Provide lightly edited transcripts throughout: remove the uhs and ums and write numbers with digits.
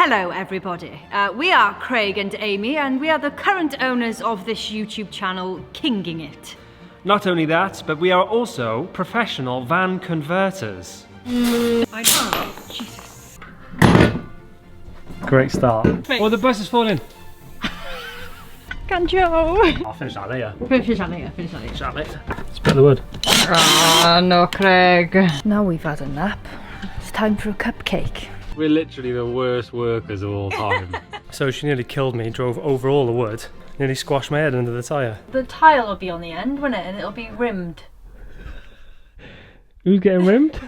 Hello everybody, we are Craig and Amy and we are the current owners of this YouTube channel, Kinging It. Not only that, but we are also professional van converters. I know, Jesus. Great start. Oh, the bus is falling. Can Joe? I'll finish that later. Finish that later. Split the wood. Ah, no Craig. Now we've had a nap, it's time for a cupcake. We're literally the worst workers of all time. So she nearly killed me, drove over all the wood, nearly squashed my head under the tyre. The tile will be on the end, won't it? And it'll be rimmed. Who's getting rimmed?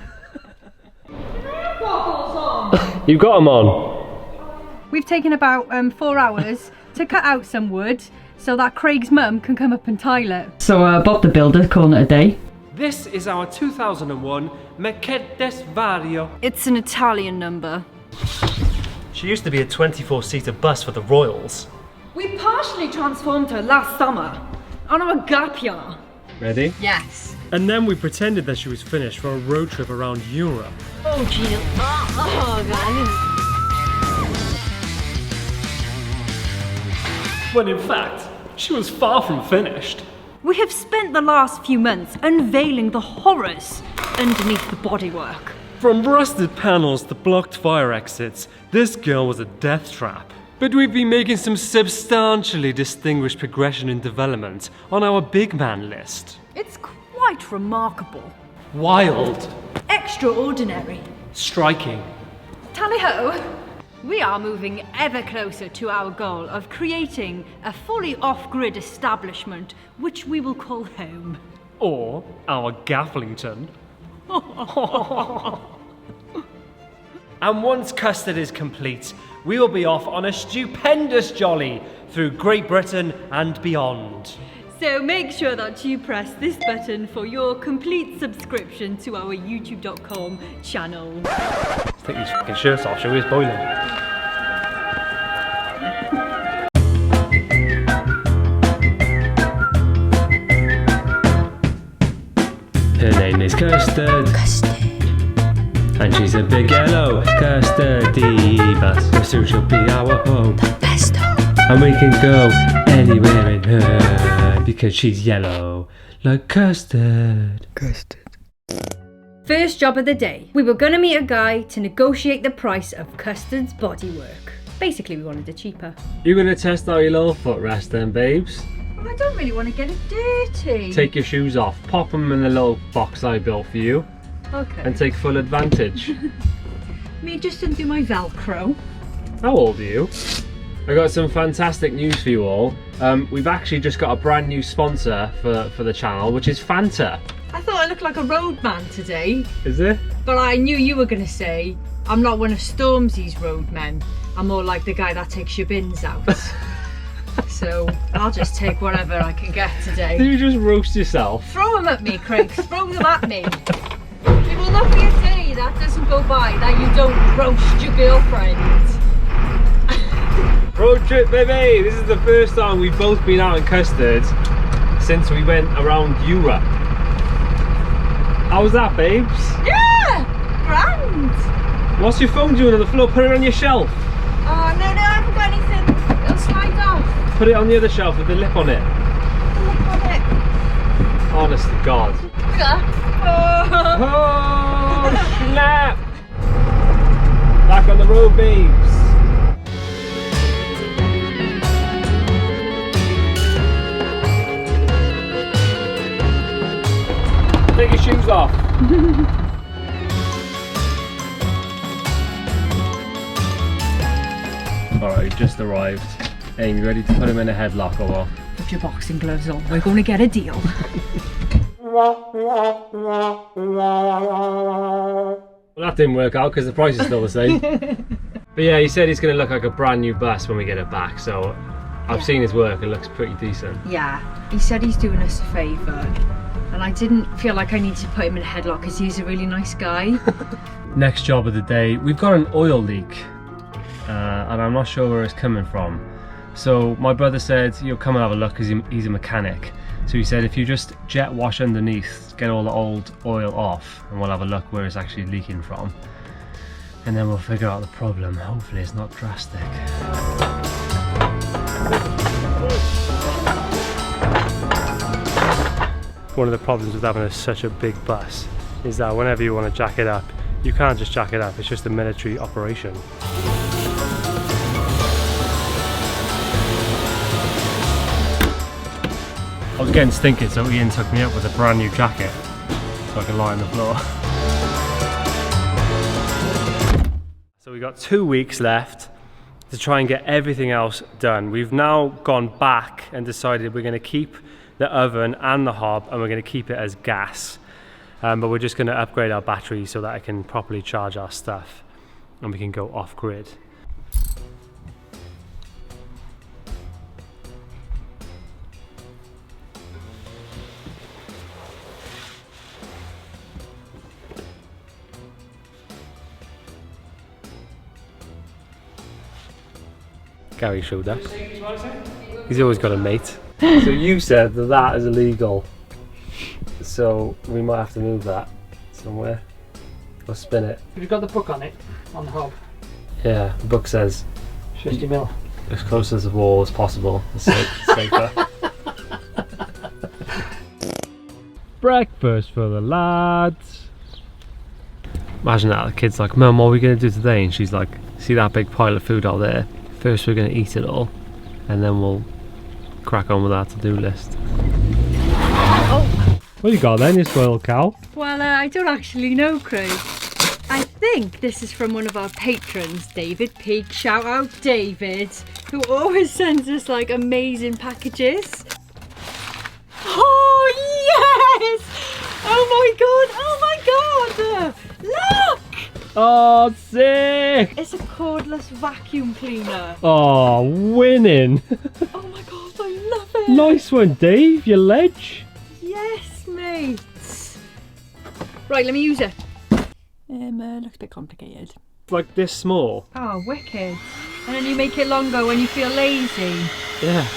You've got them on. We've taken about 4 hours to cut out some wood so that Craig's mum can come up and tile it. So Bob the builder calling it a day. This is our 2001 Mercedes Vario. It's an Italian number. She used to be a 24-seater bus for the Royals. We partially transformed her last summer on our gap year. Ready? Yes. And then we pretended that she was finished for a road trip around Europe. Oh, Jill. Oh, God. When in fact, she was far from finished. We have spent the last few months unveiling the horrors underneath the bodywork. From rusted panels to blocked fire exits, this girl was a death trap. But we've been making some substantially distinguished progression in development on our big man list. It's quite remarkable. Wild. Extraordinary. Striking. Tally-ho! We are moving ever closer to our goal of creating a fully off-grid establishment which we will call home. Or our Gafflington. And once Custard is complete, we will be off on a stupendous jolly through Great Britain and beyond. So make sure that you press this button for your complete subscription to our youtube.com channel. Let's take these fucking shirts off, shall we? It's boiling. Her name is Custard. And she's a big yellow custardy bus. Soon she'll be our home. The best home. And we can go anywhere in her because she's yellow like custard. First job of the day. We were gonna meet a guy to negotiate the price of Custard's bodywork. Basically, we wanted it cheaper. You're gonna test out your little footrest then, babes? I don't really want to get it dirty. Take your shoes off, pop them in the little box I built for you. Okay. And take full advantage. Me just undo my Velcro. How old are you? I got some fantastic news for you all. We've actually just got a brand new sponsor for the channel, which is Fanta. I thought I looked like a roadman today. Is it? But I knew you were going to say, I'm not one of Stormzy's roadmen. I'm more like the guy that takes your bins out. So I'll just take whatever I can get today. Did you just roast yourself? Throw them at me, Craig. Throw them at me. It will not be a day that doesn't go by that you don't roast your girlfriend. Road trip, baby! This is the first time we've both been out in Custard since we went around Europe. How was that, babes? Yeah! Grand! What's your phone doing on the floor? Put it on your shelf. Oh, no, I haven't got anything. It'll slide off. Put it on the other shelf with the lip on it. The lip on it. Honest to God. Oh, snap! Back on the road, babes. Take your shoes off. Alright, just arrived. Amy, ready to put him in a headlock or what? Put your boxing gloves on. We're going to get a deal. Well, that didn't work out because the price is still the same. But yeah, he said he's going to look like a brand new bus when we get it back, so I've seen his work, it looks pretty decent. Yeah, he said he's doing us a favour, and I didn't feel like I needed to put him in a headlock because he's a really nice guy. Next job of the day, we've got an oil leak, and I'm not sure where it's coming from. So my brother said he'll come and have a look because he's a mechanic. So he said if you just jet wash underneath, get all the old oil off, and we'll have a look where it's actually leaking from. and then we'll figure out the problem. Hopefully it's not drastic. One of the problems with having such a big bus is that whenever you want to jack it up, you can't just jack it up, it's just a military operation. I was getting stinking, so Ian took me up with a brand new jacket so I can lie on the floor. So we've got 2 weeks left to try and get everything else done. We've now gone back and decided we're going to keep the oven and the hob, and we're going to keep it as gas. But we're just going to upgrade our battery so that I can properly charge our stuff and we can go off-grid. Gary showed us. He's always got a mate. So you said that that is illegal. So we might have to move that somewhere. Or spin it. Have you got the book on it? On the hob? Yeah, the book says 50 mil. as close to the wall as possible. It's safer. Breakfast for the lads. Imagine that, the kid's like, Mum, what are we going to do today? And she's like, see that big pile of food out there? First we're going to eat it all, and then we'll crack on with our to-do list. Oh. What you got then, you spoiled cow? Well, I don't actually know, Craig. I think this is from one of our patrons, David Peake. Shout out David, who always sends us like amazing packages. Oh yes! Oh my god! Look! Oh, sick! It's a cordless vacuum cleaner. Oh, winning! Oh my god, I love it! Nice one, Dave, you ledge. Yes, mate. Right, let me use it. Looks a bit complicated. Like this small? Oh, wicked. And then you make it longer when you feel lazy. Yeah.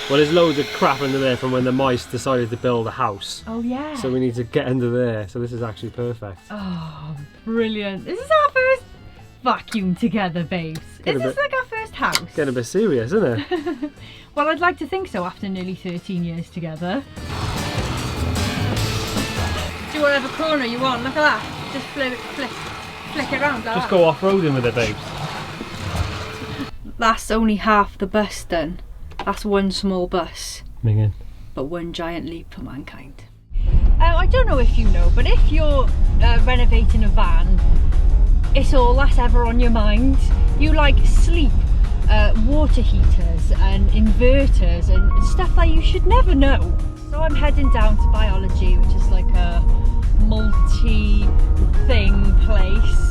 Well, there's loads of crap under there from when the mice decided to build a house. Oh, yeah. So we need to get under there. So this is actually perfect. Oh, brilliant. This is our first vacuum together, babes. Is this like our first house? Getting a bit serious, isn't it? Well, I'd like to think so after nearly 13 years together. Do whatever corner you want. Look at that. Just flick it around like Just that. go off-roading with it, babes. That's only half the bus done. That's one small bus, Mingin. but one giant leap for mankind. I don't know if you know, but if you're renovating a van, it's all that's ever on your mind. You like sleep, water heaters and inverters and stuff that you should never know. So I'm heading down to biology, which is like a multi-thing place.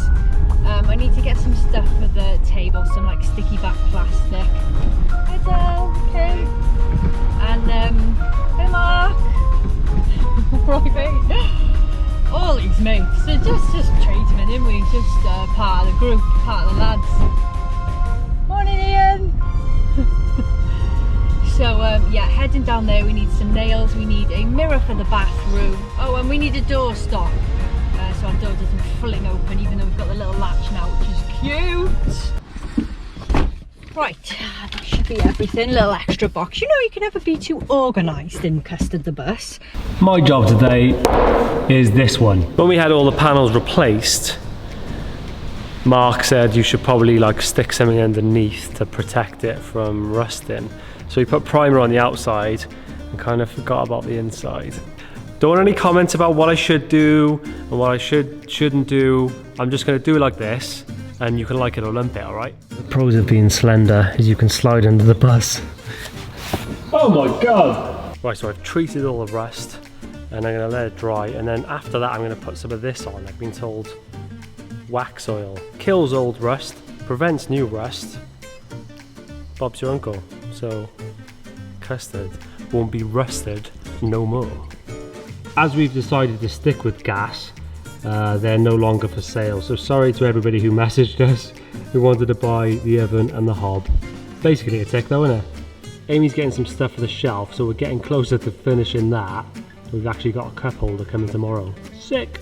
I need to get some stuff for the table, some like sticky back plastic. Hi Del, okay. And hey Mark. Right mate. All these mates, so just tradesmen, in we just part of the group, part of the lads. Morning Ian. So yeah, heading down there, we need some nails, we need a mirror for the bathroom. Oh, and we need a door stop. So our door doesn't fling open, even though we've got the little latch now, which is cute. Right, that should be everything. Little extra box. You know you can never be too organised in Custard the bus. My job today is this one. When we had all the panels replaced, Mark said you should probably like stick something underneath to protect it from rusting. So we put primer on the outside and kind of forgot about the inside. Don't want any comments about what I should do and what I shouldn't do. I'm just going to do it like this, and you can like it or lump it, alright? The pros of being slender is you can slide under the bus. Oh my god! Right, so I've treated all the rust, and I'm going to let it dry, and then after that I'm going to put some of this on. I've been told wax oil kills old rust, prevents new rust. Bob's your uncle, so Custard won't be rusted no more. As we've decided to stick with gas, they're no longer for sale. So sorry to everybody who messaged us who wanted to buy the oven and the hob. Basically a tick though, isn't it? Amy's getting some stuff for the shelf, so we're getting closer to finishing that. We've actually got a cup holder coming tomorrow. Sick!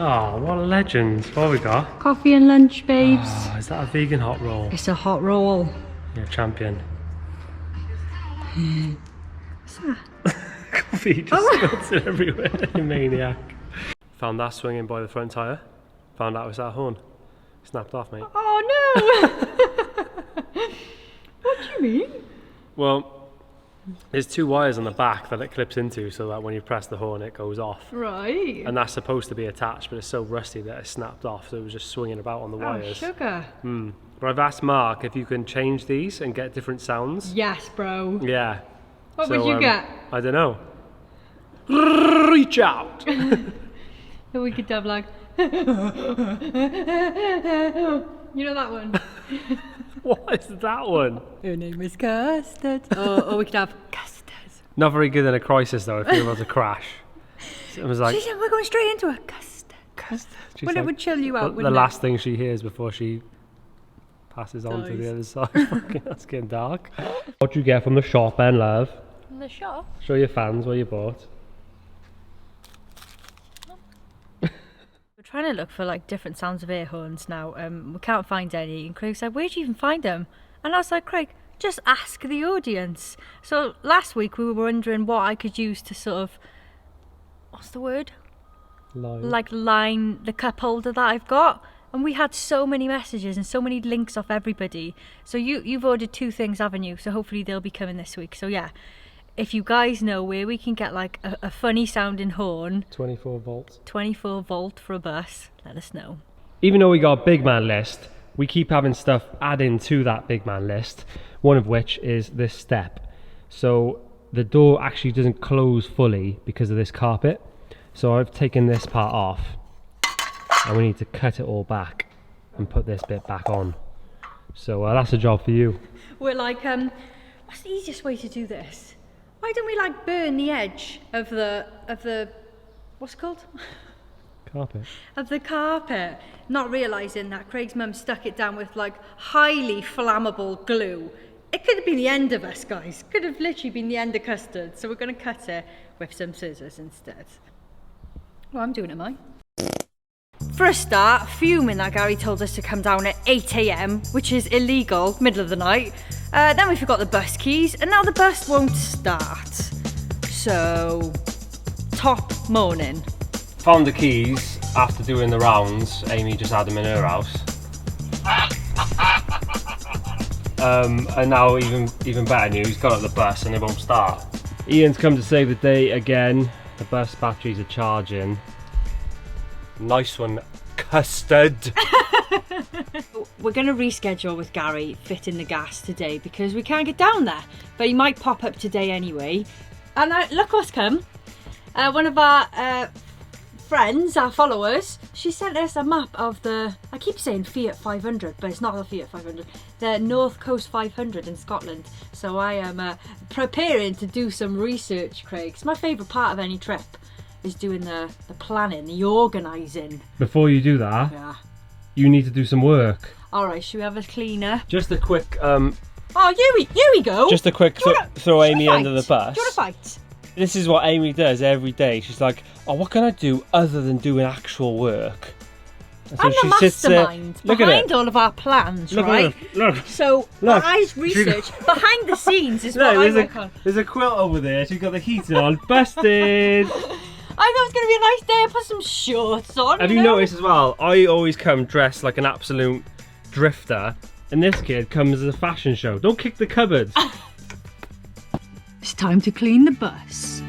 Oh, what a legend. What have we got? Coffee and lunch, babes. Oh, is that a vegan hot roll? It's a hot roll. Yeah, champion. What's that? Coffee just spills it everywhere, you maniac. Found that swinging by the front tyre. Found out it was that horn. Snapped off, mate. Oh no! What do you mean? Well, there's two wires on the back that it clips into so that when you press the horn it goes off. Right. And that's supposed to be attached, but it's so rusty that it snapped off, so it was just swinging about on the wires. Oh, sugar. But I've asked Mark if you can change these and get different sounds. Yes, bro. Yeah. What would you get? I don't know. Reach out! Then we could have like... You know that one? What is that one? Her name is Custard. Or we could have Custard. Not very good in a crisis though, if you're about to crash. It was like... She said we're going straight into a Custard. Custard. Well, it would chill you out, the wouldn't it? last thing she hears before she passes on to the other side. Fucking, that's getting dark. What do you get from the shop then, love? From the shop? Show your fans what you bought. We're trying to look for like different sounds of air horns now. We can't find any. And Craig said, where'd you even find them? And I was like, Craig, just ask the audience. So last week we were wondering what I could use to sort of, what's the word? Line the cup holder that I've got. And we had so many messages and so many links off everybody. So you've ordered 2 things, haven't you? So hopefully they'll be coming this week. So yeah, if you guys know where we can get like a funny sounding horn, 24 volts. 24 volt for a bus, let us know. Even though we got a big man list, we keep having stuff adding to that big man list. One of which is this step. So the door actually doesn't close fully because of this carpet. So I've taken this part off. And we need to cut it all back and put this bit back on. So that's a job for you. We're like, what's the easiest way to do this? Why don't we like burn the edge of the what's it called? Carpet. Of the carpet. Not realising that Craig's mum stuck it down with like highly flammable glue. It could have been the end of us, guys. Could have literally been the end of Custard. So we're going to cut it with some scissors instead. Well, I'm doing it, mate. For a start, fuming that Gary told us to come down at 8 AM, which is illegal, middle of the night. Then we forgot the bus keys, and now the bus won't start. So, top morning. Found the keys after doing the rounds. Amy just had them in her house. And now even better news, got up the bus and it won't start. Ian's come to save the day again. The bus batteries are charging. Nice one, Custard. We're going to reschedule with Gary fitting the gas today because we can't get down there. But he might pop up today anyway. And look what's come. One of our friends, our followers, she sent us a map of the, I keep saying Fiat 500, but it's not the Fiat 500, the North Coast 500 in Scotland. So I am preparing to do some research, Craig. It's my favourite part of any trip. Is doing the planning, the organising. Before you do that, Yeah. you need to do some work. Alright, should we have a cleaner? Just a quick Oh, here we go! just a quick throw Amy under the bus. Do you want to fight? This is what Amy does every day. She's like, oh, what can I do other than doing actual work? And so I'm the mastermind behind all of our plans, right? Look. So, Look. my research behind the scenes is what I work on. There's a quilt over there. She's got the heater on. Busted! I thought it was going to be a nice day. I put some shorts on. Have you noticed as well, I always come dressed like an absolute drifter, and this kid comes as a fashion show. Don't kick the cupboards. It's time to clean the bus.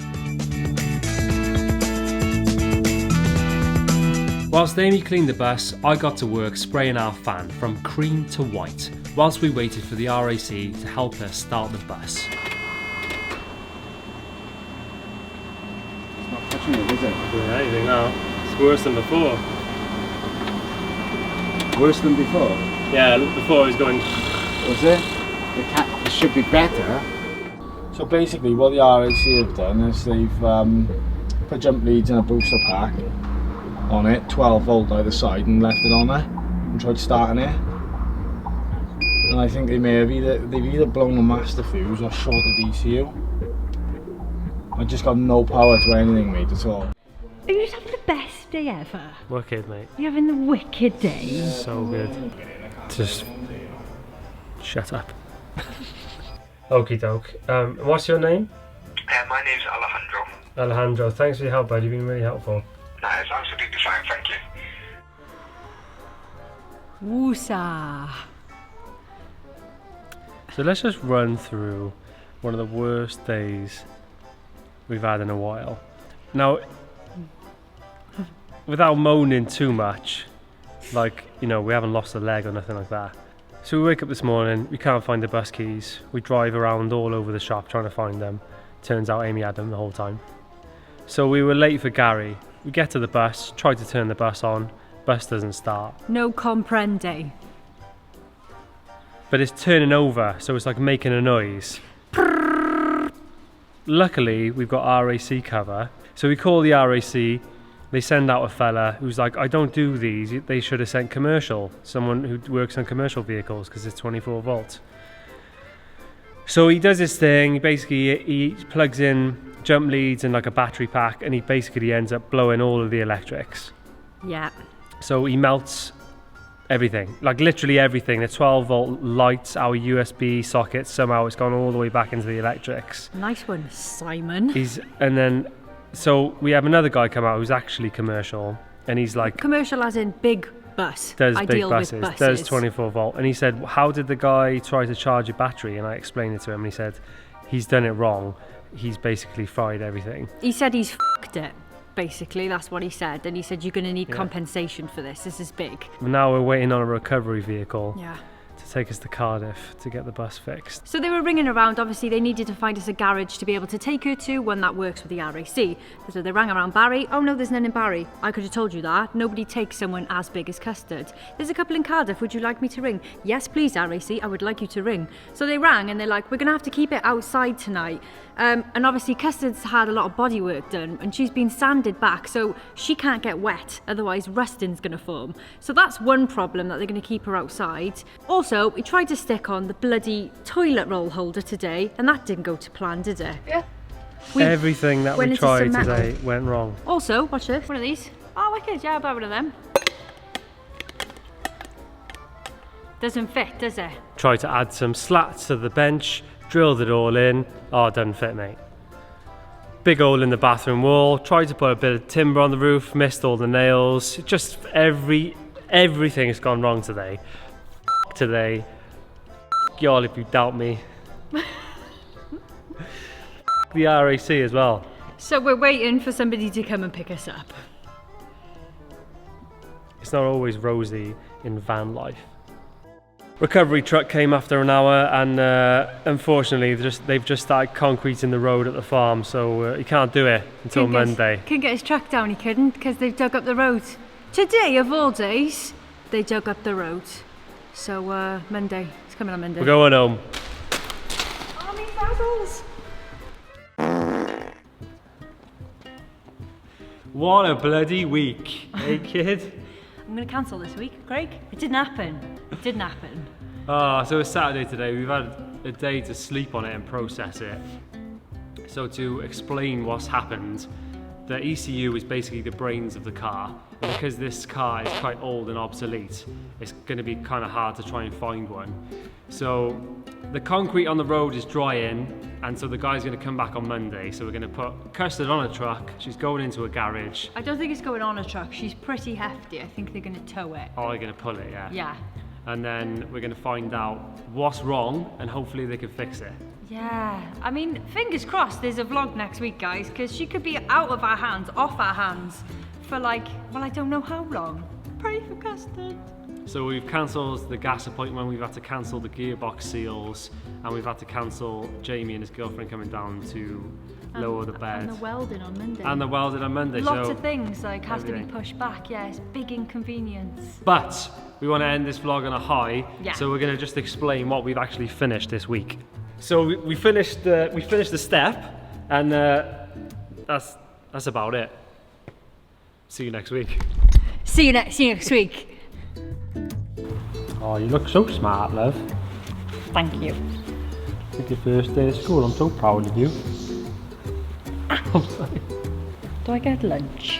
Whilst Amy cleaned the bus, I got to work spraying our fan from cream to white, whilst we waited for the RAC to help us start the bus. Touching it, is it? Yeah, anything now. It's worse than before. Worse than before? Yeah, before it was going... Was it? It should be better. So basically what the RAC have done is they've put jump leads and a booster pack on it, 12 volt either side, and left it on there and tried starting it. And I think they may have they've either blown the master fuse or shorted the ECU. I just got no power to anything, mate, at all. Are you just having the best best day ever? Wicked, mate. You're having the wicked day. So good. Just shut up. Okie doke. What's your name? My name's Alejandro. Alejandro, thanks for your help, bud. You've been really helpful. No, it's absolutely fine, thank you. Woosa. So let's just run through one of the worst days we've had in a while. Now, without moaning too much, like, you know, we haven't lost a leg or nothing like that. So we wake up this morning, we can't find the bus keys. We drive around all over the shop trying to find them. Turns out Amy had them the whole time. So we were late for Gary. We get to the bus, try to turn the bus on, bus doesn't start. No comprende. But it's turning over, so it's like making a noise. Luckily, we've got RAC cover. So we call the RAC, they send out a fella who's like, I don't do these, they should have sent commercial. Someone who works on commercial vehicles, because it's 24 volt. So he does his thing, basically he plugs in jump leads and like a battery pack, and he basically ends up blowing all of the electrics. Yeah. So he melts everything, like literally everything. The 12 volt lights, our USB sockets, somehow it's gone all the way back into the electrics. Nice one, Simon. And then, so we have another guy come out who's actually commercial, and he's like, Commercial as in big bus. does I big deal buses, with buses. does 24 volt. And he said, how did the guy try to charge a battery? And I explained it to him, and he said, he's done it wrong. He's basically fried everything. He said he's f***ed it. Basically, that's what he said. And he said, you're going to need compensation for this. This is big. Now we're waiting on a recovery vehicle Yeah. to take us to Cardiff to get the bus fixed. So they were ringing around. Obviously, they needed to find us a garage to be able to take her to, one that works with the RAC. So they rang around Barry. Oh no, there's none in Barry. I could have told you that. Nobody takes someone as big as Custard. There's a couple in Cardiff. Would you like me to ring? Yes, please, RAC. I would like you to ring. So they rang and they're like, we're going to have to keep it outside tonight. And obviously Custard's had a lot of body work done and she's been sanded back, so she can't get wet, otherwise rusting's going to form. So that's one problem, that they're going to keep her outside. Also, we tried to stick on the bloody toilet roll holder today, and that didn't go to plan, did it? Yeah. Everything that we tried today went wrong. Also, watch this, one of these. Oh, wicked, yeah, I'll buy one of them. Doesn't fit, does it? Tried to add some slats to the bench, drilled it all in. Oh, it doesn't fit, mate. Big hole in the bathroom wall. Tried to put a bit of timber on the roof, missed all the nails. Just everything has gone wrong today. Today. Y'all if you doubt me. The RAC as well. So we're waiting for somebody to come and pick us up. It's not always rosy in van life. Recovery truck came after an hour, and unfortunately they've just started concreting the road at the farm, so he can't do it until Monday. Couldn't get his truck down, he couldn't, because they've dug up the road. Today, of all days, they dug up the road. So Monday, it's coming on Monday. We're going home. Army frazzles! What a bloody week, hey kid? I'm going to cancel this week, Craig. It didn't happen. It didn't happen. So it's Saturday today. We've had a day to sleep on it and process it. So to explain what's happened, the ECU is basically the brains of the car. And because this car is quite old and obsolete, it's going to be kind of hard to try and find one. So the concrete on the road is drying, and so the guy's going to come back on Monday. So we're going to put Custard on a truck. She's going into a garage. I don't think it's going on a truck. She's pretty hefty. I think they're going to tow it. Oh, they're going to pull it, yeah? Yeah. And then we're going to find out what's wrong, and hopefully they can fix it. Yeah, I mean, fingers crossed there's a vlog next week, guys, because she could be out of our hands, off our hands, for like, well, I don't know how long. Pray for Custard. So we've cancelled the gas appointment, we've had to cancel the gearbox seals, and we've had to cancel Jamie and his girlfriend coming down to lower the bed. And the welding on Monday. And the welding on Monday. Lots so of things like have everything. to be pushed back. Yeah, it's big inconvenience. But we want to end this vlog on a high, yeah. So we're going to just explain what we've actually finished this week. So we finished the step, and that's about it. See you next week. See you next week. Oh, you look so smart, love. Thank you. It's your first day of school. I'm so proud of you. I'm sorry. Do I get lunch?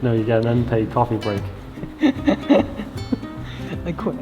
No, you get an unpaid coffee break. I quit.